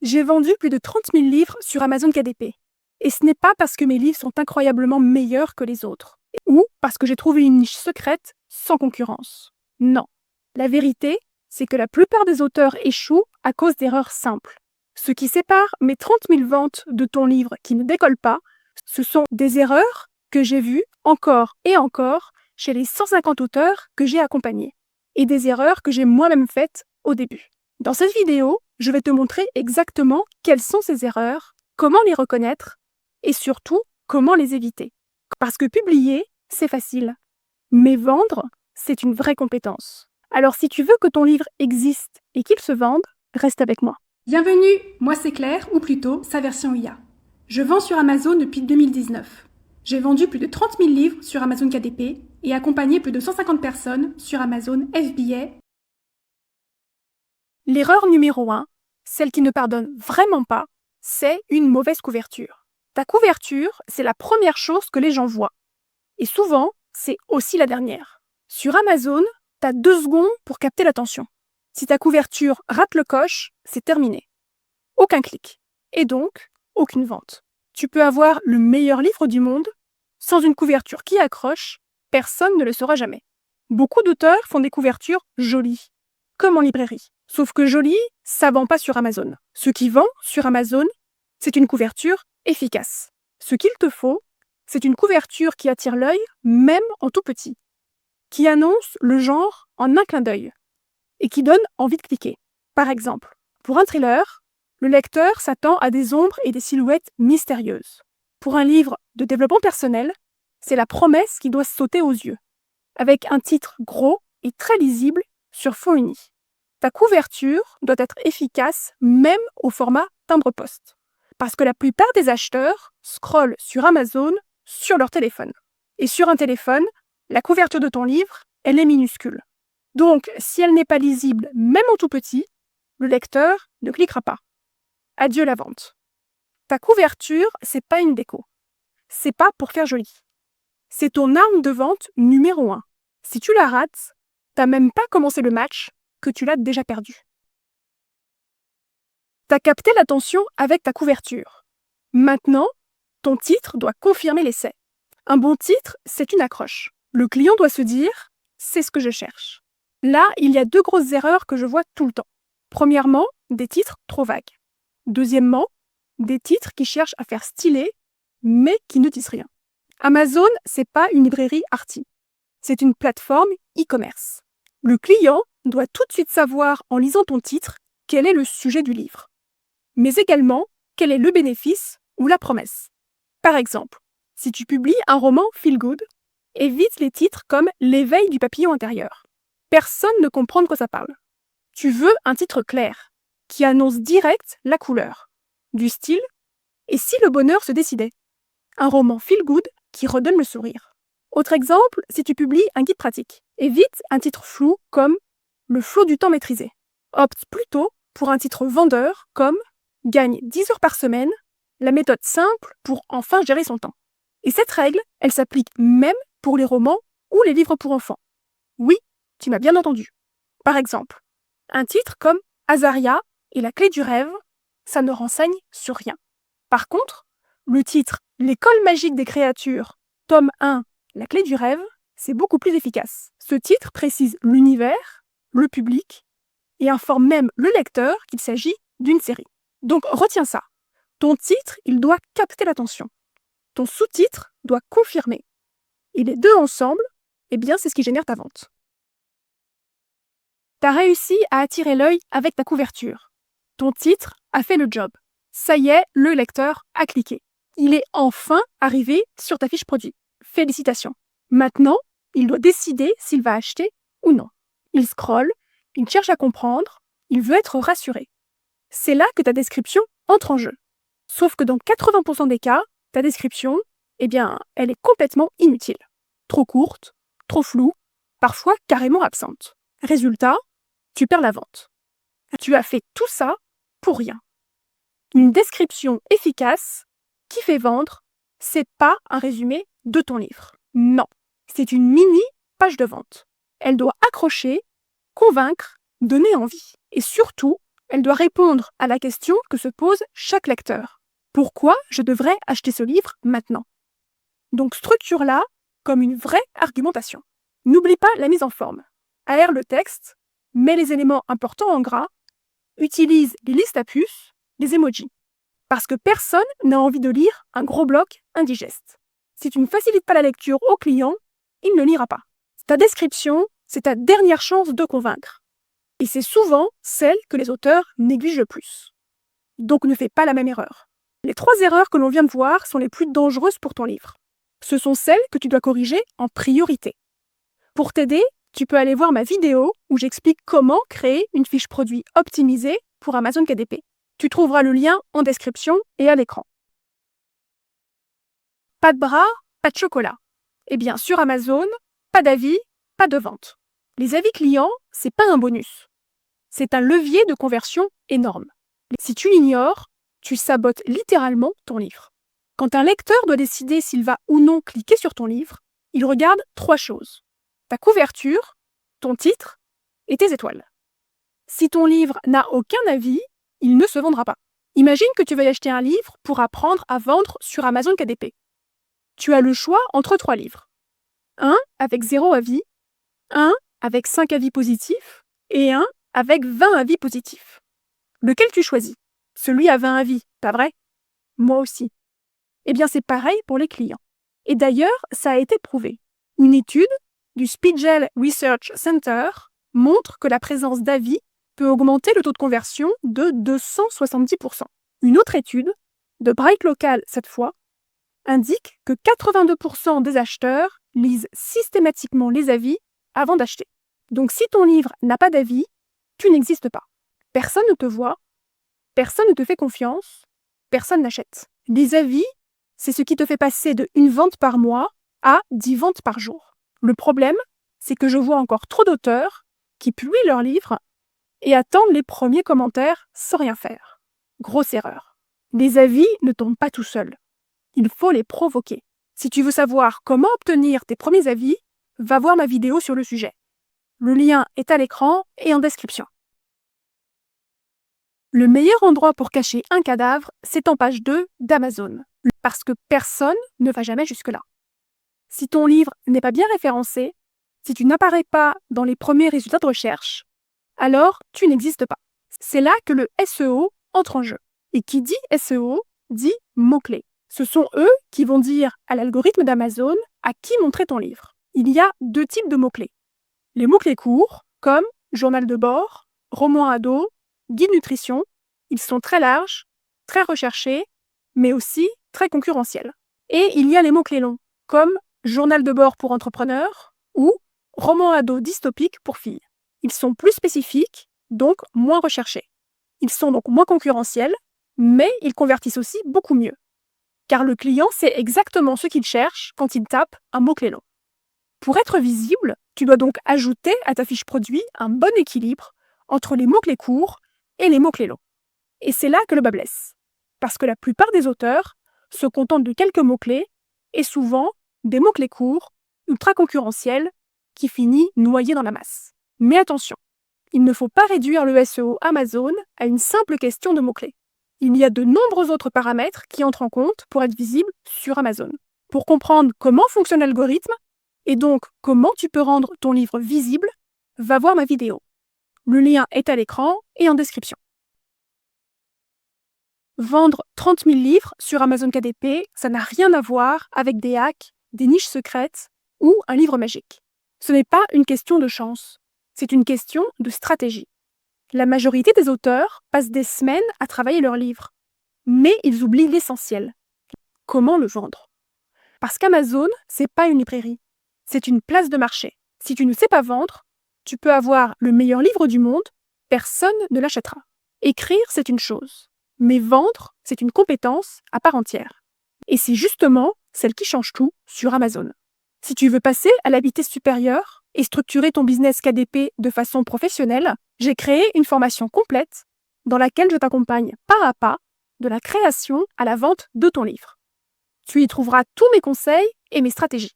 J'ai vendu plus de 30 000 livres sur Amazon KDP. Et ce n'est pas parce que mes livres sont incroyablement meilleurs que les autres, ou parce que j'ai trouvé une niche secrète sans concurrence. Non. La vérité, c'est que la plupart des auteurs échouent à cause d'erreurs simples. Ce qui sépare mes 30 000 ventes de ton livre qui ne décolle pas, ce sont des erreurs que j'ai vues encore et encore chez les 150 auteurs que j'ai accompagnés, et des erreurs que j'ai moi-même faites au début. Dans cette vidéo, je vais te montrer exactement quelles sont ces erreurs, comment les reconnaître, et surtout, comment les éviter. Parce que publier, c'est facile, mais vendre, c'est une vraie compétence. Alors si tu veux que ton livre existe et qu'il se vende, reste avec moi. Bienvenue, moi c'est Claire, ou plutôt sa version IA. Je vends sur Amazon depuis 2019. J'ai vendu plus de 30 000 livres sur Amazon KDP et accompagné plus de 150 personnes sur Amazon FBA. L'erreur numéro 1, celle qui ne pardonne vraiment pas, c'est une mauvaise couverture. Ta couverture, c'est la première chose que les gens voient. Et souvent, c'est aussi la dernière. Sur Amazon, tu as 2 secondes pour capter l'attention. Si ta couverture rate le coche, c'est terminé. Aucun clic. Et donc, aucune vente. Tu peux avoir le meilleur livre du monde, sans une couverture qui accroche, personne ne le saura jamais. Beaucoup d'auteurs font des couvertures jolies, comme en librairie. Sauf que joli, ça vend pas sur Amazon. Ce qui vend sur Amazon, c'est une couverture efficace. Ce qu'il te faut, c'est une couverture qui attire l'œil, même en tout petit, qui annonce le genre en un clin d'œil et qui donne envie de cliquer. Par exemple, pour un thriller, le lecteur s'attend à des ombres et des silhouettes mystérieuses. Pour un livre de développement personnel, c'est la promesse qui doit sauter aux yeux, avec un titre gros et très lisible sur fond uni. Ta couverture doit être efficace même au format timbre-poste, parce que la plupart des acheteurs scrollent sur Amazon sur leur téléphone. Et sur un téléphone, la couverture de ton livre, elle est minuscule. Donc, si elle n'est pas lisible, même en tout petit, le lecteur ne cliquera pas. Adieu la vente. Ta couverture, c'est pas une déco. C'est pas pour faire joli. C'est ton arme de vente numéro 1. Si tu la rates, t'as même pas commencé le match que tu l'as déjà perdu. T'as capté l'attention avec ta couverture. Maintenant, ton titre doit confirmer l'essai. Un bon titre, c'est une accroche. Le client doit se dire « c'est ce que je cherche ». Là, il y a 2 grosses erreurs que je vois tout le temps. Premièrement, des titres trop vagues. Deuxièmement, des titres qui cherchent à faire stylé, mais qui ne disent rien. Amazon, c'est pas une librairie arty. C'est une plateforme e-commerce. Le client doit tout de suite savoir en lisant ton titre quel est le sujet du livre, mais également quel est le bénéfice ou la promesse. Par exemple, si tu publies un roman feel good, évite les titres comme l'éveil du papillon intérieur. Personne ne comprend de quoi ça parle. Tu veux un titre clair, qui annonce direct la couleur, du style, et si le bonheur se décidait. Un roman feel good qui redonne le sourire. Autre exemple, si tu publies un guide pratique, évite un titre flou comme le flot du temps maîtrisé. Opte plutôt pour un titre vendeur comme gagne 10 heures par semaine, la méthode simple pour enfin gérer son temps. Et cette règle, elle s'applique même pour les romans ou les livres pour enfants. Oui, tu m'as bien entendu. Par exemple, un titre comme Azaria et la clé du rêve, ça ne renseigne sur rien. Par contre, le titre L'école magique des créatures, tome 1, la clé du rêve, c'est beaucoup plus efficace. Ce titre précise l'univers, le public, et informe même le lecteur qu'il s'agit d'une série. Donc retiens ça. Ton titre, il doit capter l'attention. Ton sous-titre doit confirmer. Et les 2 ensemble, eh bien c'est ce qui génère ta vente. Tu as réussi à attirer l'œil avec ta couverture. Ton titre a fait le job. Ça y est, le lecteur a cliqué. Il est enfin arrivé sur ta fiche produit. Félicitations. Maintenant, il doit décider s'il va acheter ou non. Il scrolle, il cherche à comprendre, il veut être rassuré. C'est là que ta description entre en jeu. Sauf que dans 80% des cas, ta description, eh bien, elle est complètement inutile. Trop courte, trop floue, parfois carrément absente. Résultat, tu perds la vente. Tu as fait tout ça pour rien. Une description efficace qui fait vendre, c'est pas un résumé de ton livre. Non, c'est une mini page de vente. Elle doit accrocher, convaincre, donner envie. Et surtout, Elle doit répondre à la question que se pose chaque lecteur. Pourquoi je devrais acheter ce livre maintenant? Donc structure-la comme une vraie argumentation. N'oublie pas la mise en forme. Aère le texte, mets les éléments importants en gras, utilise les listes à puces, les emojis. Parce que personne n'a envie de lire un gros bloc indigeste. Si tu ne facilites pas la lecture au client, il ne lira pas. Ta description, c'est ta dernière chance de convaincre. Et c'est souvent celle que les auteurs négligent le plus. Donc ne fais pas la même erreur. Les 3 erreurs que l'on vient de voir sont les plus dangereuses pour ton livre. Ce sont celles que tu dois corriger en priorité. Pour t'aider, tu peux aller voir ma vidéo où j'explique comment créer une fiche produit optimisée pour Amazon KDP. Tu trouveras le lien en description et à l'écran. Pas de bras, pas de chocolat. Eh bien, sur Amazon, pas d'avis, pas de vente. Les avis clients, c'est pas un bonus. C'est un levier de conversion énorme. Si tu l'ignores, tu sabotes littéralement ton livre. Quand un lecteur doit décider s'il va ou non cliquer sur ton livre, il regarde 3 choses. Ta couverture, ton titre et tes étoiles. Si ton livre n'a aucun avis, il ne se vendra pas. Imagine que tu veuilles acheter un livre pour apprendre à vendre sur Amazon KDP. Tu as le choix entre 3 livres. Un avec 0 avis, un avec 5 avis positifs et un avec 20 avis positifs. Lequel tu choisis? Celui à 20 avis, pas vrai? Moi aussi. Eh bien, c'est pareil pour les clients. Et d'ailleurs, ça a été prouvé. Une étude du Spiegel Research Center montre que la présence d'avis peut augmenter le taux de conversion de 270%. Une autre étude, de Bright Local cette fois, indique que 82% des acheteurs lisent systématiquement les avis avant d'acheter. Donc si ton livre n'a pas d'avis, tu n'existes pas. Personne ne te voit, personne ne te fait confiance, personne n'achète. Les avis, c'est ce qui te fait passer de 1 vente par mois à 10 ventes par jour. Le problème, c'est que je vois encore trop d'auteurs qui publient leurs livres et attendent les premiers commentaires sans rien faire. Grosse erreur. Les avis ne tombent pas tout seuls. Il faut les provoquer. Si tu veux savoir comment obtenir tes premiers avis, va voir ma vidéo sur le sujet. Le lien est à l'écran et en description. Le meilleur endroit pour cacher un cadavre, c'est en page 2 d'Amazon, parce que personne ne va jamais jusque-là. Si ton livre n'est pas bien référencé, si tu n'apparais pas dans les premiers résultats de recherche, alors tu n'existes pas. C'est là que le SEO entre en jeu. Et qui dit SEO, dit mots-clés. Ce sont eux qui vont dire à l'algorithme d'Amazon à qui montrer ton livre. Il y a 2 types de mots-clés. Les mots-clés courts, comme journal de bord, roman ado, guide nutrition, ils sont très larges, très recherchés, mais aussi très concurrentiels. Et il y a les mots-clés longs, comme journal de bord pour entrepreneurs ou roman ado dystopique pour filles. Ils sont plus spécifiques, donc moins recherchés. Ils sont donc moins concurrentiels, mais ils convertissent aussi beaucoup mieux. Car le client sait exactement ce qu'il cherche quand il tape un mot-clé long. Pour être visible, tu dois donc ajouter à ta fiche produit un bon équilibre entre les mots-clés courts et les mots-clés longs. Et c'est là que le bas blesse. Parce que la plupart des auteurs se contentent de quelques mots-clés et souvent des mots-clés courts, ultra concurrentiels, qui finissent noyés dans la masse. Mais attention, il ne faut pas réduire le SEO Amazon à une simple question de mots-clés. Il y a de nombreux autres paramètres qui entrent en compte pour être visible sur Amazon. Pour comprendre comment fonctionne l'algorithme, et donc comment tu peux rendre ton livre visible, va voir ma vidéo. Le lien est à l'écran et en description. Vendre 30 000 livres sur Amazon KDP, ça n'a rien à voir avec des hacks, des niches secrètes ou un livre magique. Ce n'est pas une question de chance, c'est une question de stratégie. La majorité des auteurs passent des semaines à travailler leur livre, mais ils oublient l'essentiel. Comment le vendre? Parce qu'Amazon, c'est pas une librairie, c'est une place de marché. Si tu ne sais pas vendre, tu peux avoir le meilleur livre du monde, personne ne l'achètera. Écrire, c'est une chose, mais vendre, c'est une compétence à part entière. Et c'est justement celle qui change tout sur Amazon. Si tu veux passer à la vitesse supérieure et structurer ton business KDP de façon professionnelle, j'ai créé une formation complète dans laquelle je t'accompagne pas à pas de la création à la vente de ton livre. Tu y trouveras tous mes conseils et mes stratégies.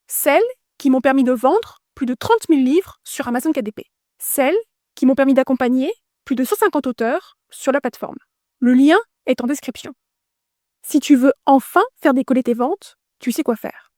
Celles qui m'ont permis de vendre plus de 30 000 livres sur Amazon KDP. Celles qui m'ont permis d'accompagner plus de 150 auteurs sur la plateforme. Le lien est en description. Si tu veux enfin faire décoller tes ventes, tu sais quoi faire.